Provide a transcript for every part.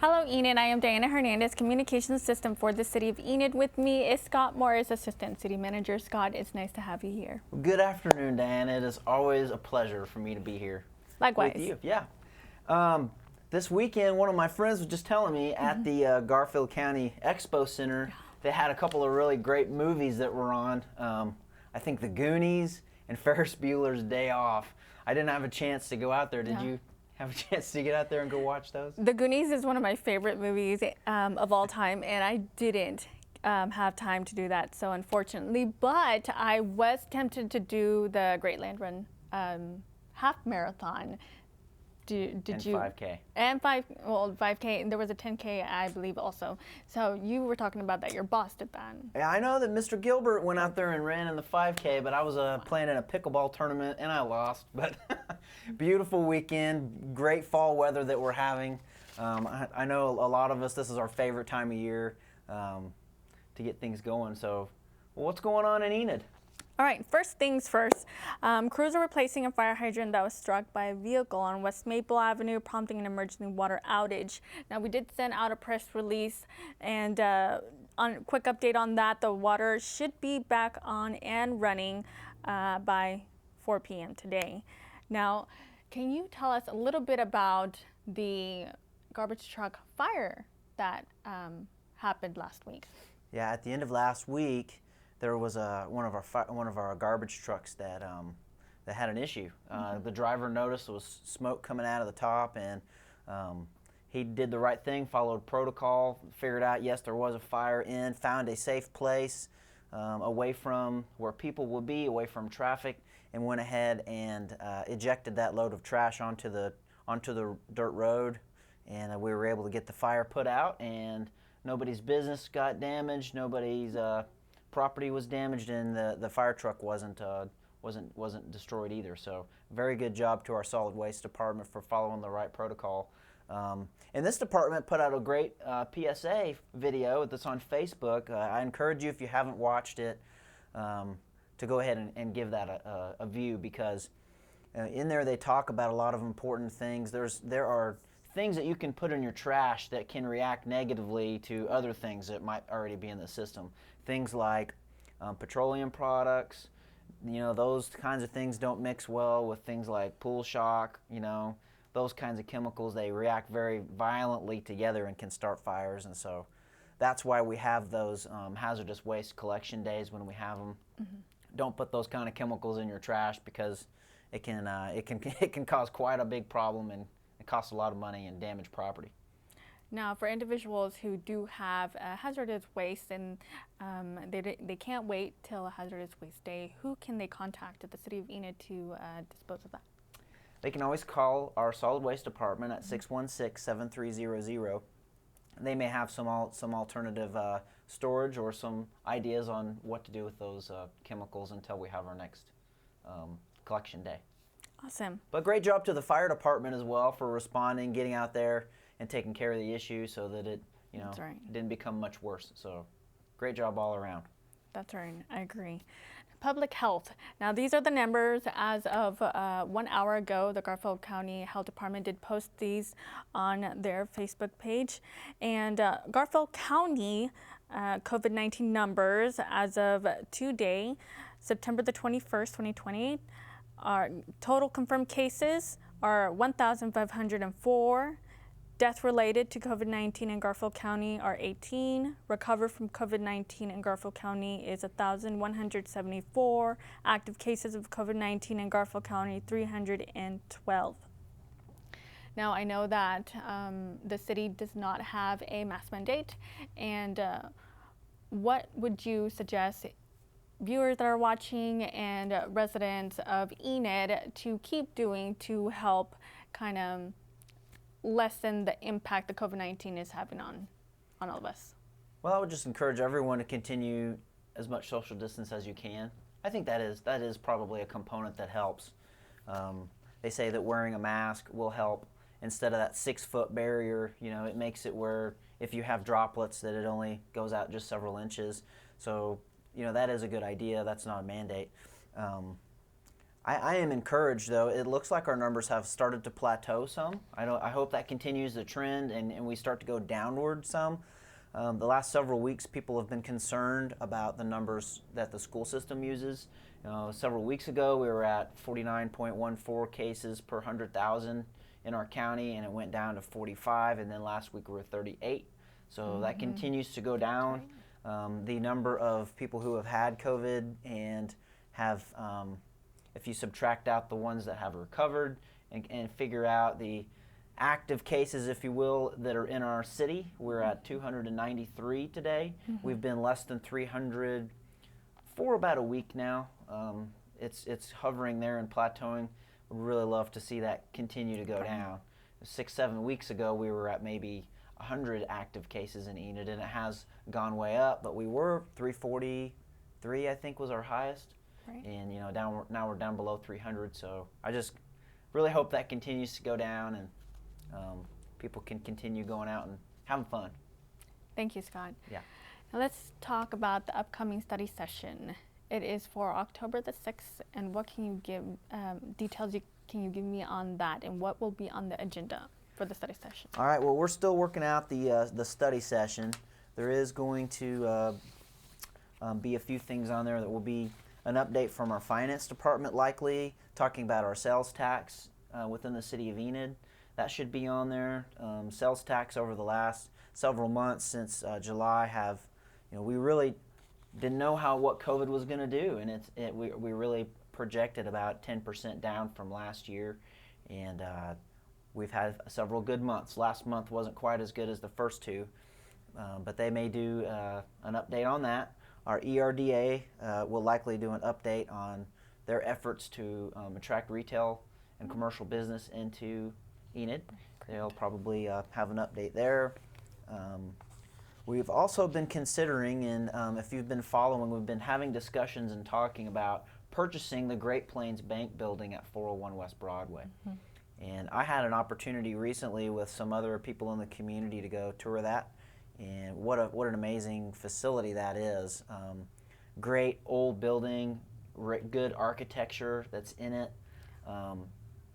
Hello, Enid. I am Diana Hernandez, Communications Assistant for the City of Enid. With me is Scott Morris, Assistant City Manager. Scott, it's nice to have you here. Good afternoon, Diana. It is always a pleasure for me to be here. Likewise. With you. Yeah. This weekend, one of my friends was just telling me at the Garfield County Expo Center, they had a couple of really great movies that were on. I think The Goonies and Ferris Bueller's Day Off. I didn't have a chance to go out there. Did you have a chance to get out there and go watch those? The Goonies is one of my favorite movies of all time, and I didn't have time to do that, so unfortunately. But I was tempted to do the Great Land Run half marathon. Did you? 5K. And 5K, and there was a 10K, I believe, also. So you were talking about that. Your boss did that. Yeah, I know that Mr. Gilbert went out there and ran in the 5K, but I was playing in a pickleball tournament, and I lost. But beautiful weekend, great fall weather that we're having. I know a lot of us, this is our favorite time of year to get things going. So what's going on in Enid? All right, first things first. Crews are replacing a fire hydrant that was struck by a vehicle on West Maple Avenue, prompting an emergency water outage. Now, we did send out a press release, and on quick update on that, the water should be back on and running by 4 p.m. today. Now, can you tell us a little bit about the garbage truck fire that happened last week? Yeah, at the end of last week, there was one of our garbage trucks that had an issue. The driver noticed there was smoke coming out of the top, and he did the right thing, followed protocol, figured out yes there was a fire found a safe place away from where people would be, away from traffic, and went ahead and ejected that load of trash onto the dirt road, and we were able to get the fire put out, and nobody's business got damaged, nobody's property was damaged, and the fire truck wasn't destroyed either. So very good job to our solid waste department for following the right protocol. And this department put out a great PSA video that's on Facebook. I encourage you, if you haven't watched it, to go ahead and give that a view, because in there they talk about a lot of important things. There are things that you can put in your trash that can react negatively to other things that might already be in the system. Things like petroleum products, those kinds of things don't mix well with things like pool shock, those kinds of chemicals. They react very violently together and can start fires, and so that's why we have those hazardous waste collection days when we have them. Don't put those kind of chemicals in your trash, because it can cause quite a big problem, and it costs a lot of money and damage property. Now, for individuals who do have hazardous waste and they can't wait till a hazardous waste day, who can they contact at the City of Enid to dispose of that? They can always call our solid waste department at 616-7300. They may have some alternative storage or some ideas on what to do with those chemicals until we have our next collection day. Awesome. But great job to the fire department as well for responding, getting out there and taking care of the issue so that it, That's right. didn't become much worse. So great job all around. That's right. I agree. Public health. Now, these are the numbers as of 1 hour ago. The Garfield County Health Department did post these on their Facebook page. And Garfield County COVID-19 numbers as of today, September the 21st, 2020, our total confirmed cases are 1,504. Death related to COVID-19 in Garfield County are 18. Recovered from COVID-19 in Garfield County is 1,174. Active cases of COVID-19 in Garfield County, 312. Now, I know that the city does not have a mask mandate, and what would you suggest viewers that are watching and residents of Enid to keep doing to help kind of lessen the impact that COVID-19 is having on all of us? Well, I would just encourage everyone to continue as much social distance as you can. I think that is probably a component that helps. They say that wearing a mask will help. Instead of that 6-foot barrier, it makes it where if you have droplets that it only goes out just several inches. So, that is a good idea. That's not a mandate. I am encouraged, though. It looks like our numbers have started to plateau some. I hope that continues the trend and we start to go downward some. The last several weeks, people have been concerned about the numbers that the school system uses. Several weeks ago, we were at 49.14 cases per 100,000 in our county, and it went down to 45, and then last week we were 38. So that continues to go down. The number of people who have had COVID and have, if you subtract out the ones that have recovered and figure out the active cases, if you will, that are in our city, we're at 293 today. We've been less than 300 for about a week now. It's hovering there and plateauing. We'd really love to see that continue to go down. 6-7 weeks ago, we were at maybe 100 active cases in Enid, and it has gone way up, but we were 343, I think, was our highest. Right. And now we're down below 300, so I just really hope that continues to go down and people can continue going out and having fun. Thank you, Scott. Yeah. Now let's talk about the upcoming study session. It is for October the 6th, and what can you give details can you give me on that, and what will be on the agenda for the study session? All right. Well, we're still working out the study session. There is going to be a few things on there that will be an update from our finance department, likely talking about our sales tax within the city of Enid. That should be on there. Sales tax over the last several months since July have, we really didn't know what COVID was going to do, and we really projected about 10% down from last year, and we've had several good months. Last month wasn't quite as good as the first two, but they may do an update on that. Our ERDA will likely do an update on their efforts to attract retail and commercial business into Enid. They'll probably have an update there. We've also been considering, and if you've been following, we've been having discussions and talking about purchasing the Great Plains Bank building at 401 West Broadway. And I had an opportunity recently with some other people in the community to go tour that, and what an amazing facility that is. Great old building, good architecture that's in it,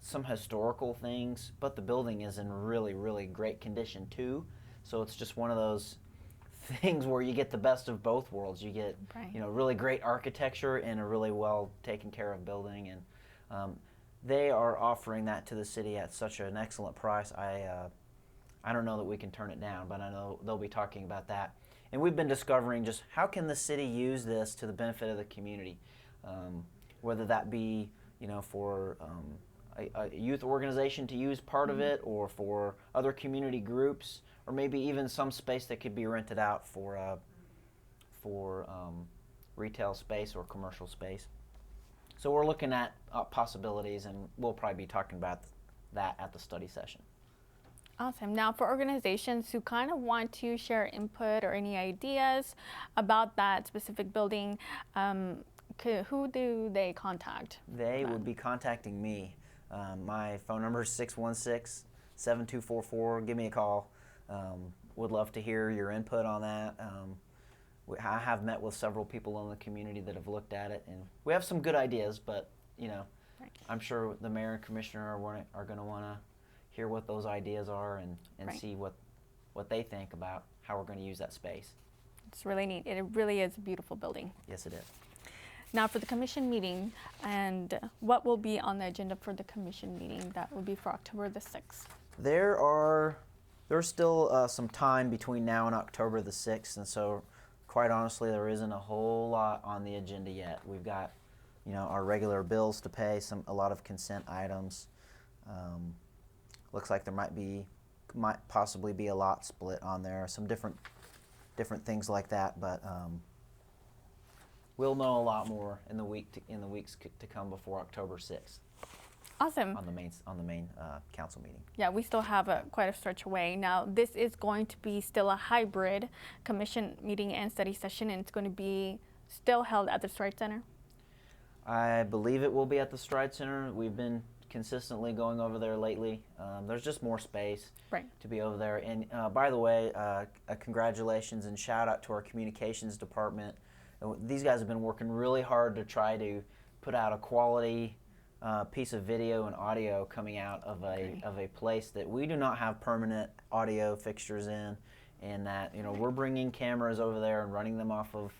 some historical things, but the building is in really, really great condition too. So it's just one of those things where you get the best of both worlds. You get really great architecture and a really well taken care of building, and they are offering that to the city at such an excellent price. I don't know that we can turn it down, but I know they'll be talking about that. And we've been discovering just how can the city use this to the benefit of the community, whether that be for a youth organization to use part of it, or for other community groups, or maybe even some space that could be rented out for retail space or commercial space. So we're looking at possibilities, and we'll probably be talking about that at the study session. Awesome. Now, for organizations who kind of want to share input or any ideas about that specific building, who do they contact? They would be contacting me. My phone number is 616-7244. Give me a call. Would love to hear your input on that. I have met with several people in the community that have looked at it, and we have some good ideas, but I'm sure the mayor and commissioner are going to want to hear what those ideas are and see what they think about how we're going to use that space. It's really neat. It really is a beautiful building. Yes, it is. Now for the commission meeting, and what will be on the agenda for the commission meeting? That will be for October the 6th. There's still some time between now and October the 6th, and so quite honestly, there isn't a whole lot on the agenda yet. We've got our regular bills to pay, a lot of consent items. Looks like there might possibly be a lot split on there, some different things like that, but we'll know a lot more in the weeks to come before October 6th. Awesome. On the main council meeting. Yeah, we still have quite a stretch away. Now, this is going to be still a hybrid commission meeting and study session, and it's going to be still held at the Stride Center? I believe it will be at the Stride Center. We've been consistently going over there lately. There's just more space to be over there. And by the way, congratulations and shout out to our communications department. These guys have been working really hard to try to put out a quality piece of video and audio coming out of a place that we do not have permanent audio fixtures in, and that we're bringing cameras over there and running them off of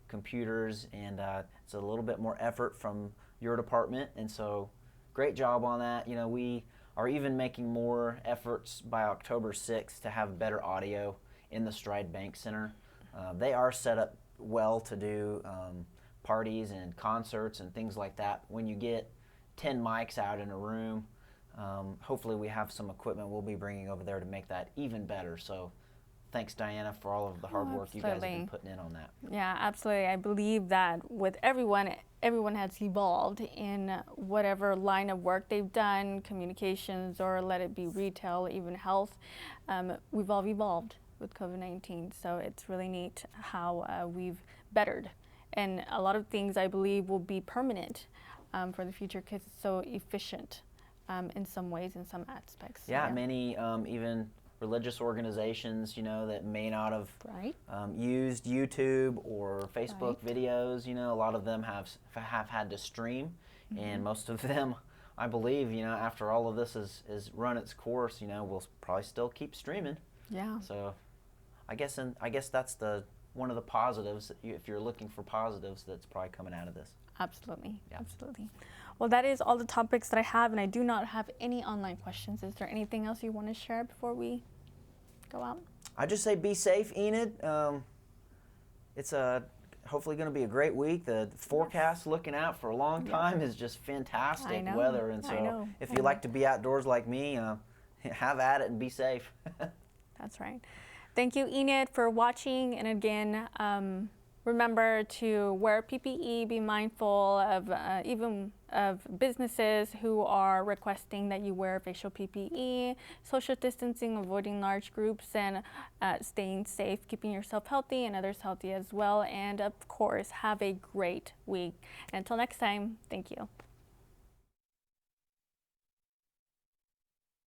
computers, and it's a little bit more effort from your department, and so great job on that. We are even making more efforts by October 6th to have better audio in the Stride Bank Center. They are set up well to do parties and concerts and things like that. When you get 10 mics out in a room, hopefully we have some equipment we'll be bringing over there to make that even better. So thanks, Diana, for all of the hard work you guys have been putting in on that. Yeah, absolutely. I believe that with everyone has evolved in whatever line of work they've done, communications, or let it be retail, even health. We've all evolved with COVID-19, so it's really neat how we've bettered. And a lot of things I believe will be permanent for the future because it's so efficient in some ways, in some aspects. Yeah, many even religious organizations, that may not have used YouTube or Facebook videos, a lot of them have had to stream, and most of them, I believe, after all of this is run its course, will probably still keep streaming. Yeah. So, I guess that's one of the positives. If you're looking for positives, that's probably coming out of this. Absolutely. Yeah. Absolutely. Well, that is all the topics that I have, and I do not have any online questions. Is there anything else you want to share before we go out? I just say be safe, Enid. It's hopefully going to be a great week. The forecast looking out for a long time is just fantastic weather, and so if you like to be outdoors like me, have at it and be safe. That's right. Thank you, Enid, for watching, and again, remember to wear PPE, be mindful of even of businesses who are requesting that you wear facial PPE, social distancing, avoiding large groups, and staying safe, keeping yourself healthy and others healthy as well. And of course, have a great week. And until next time, thank you.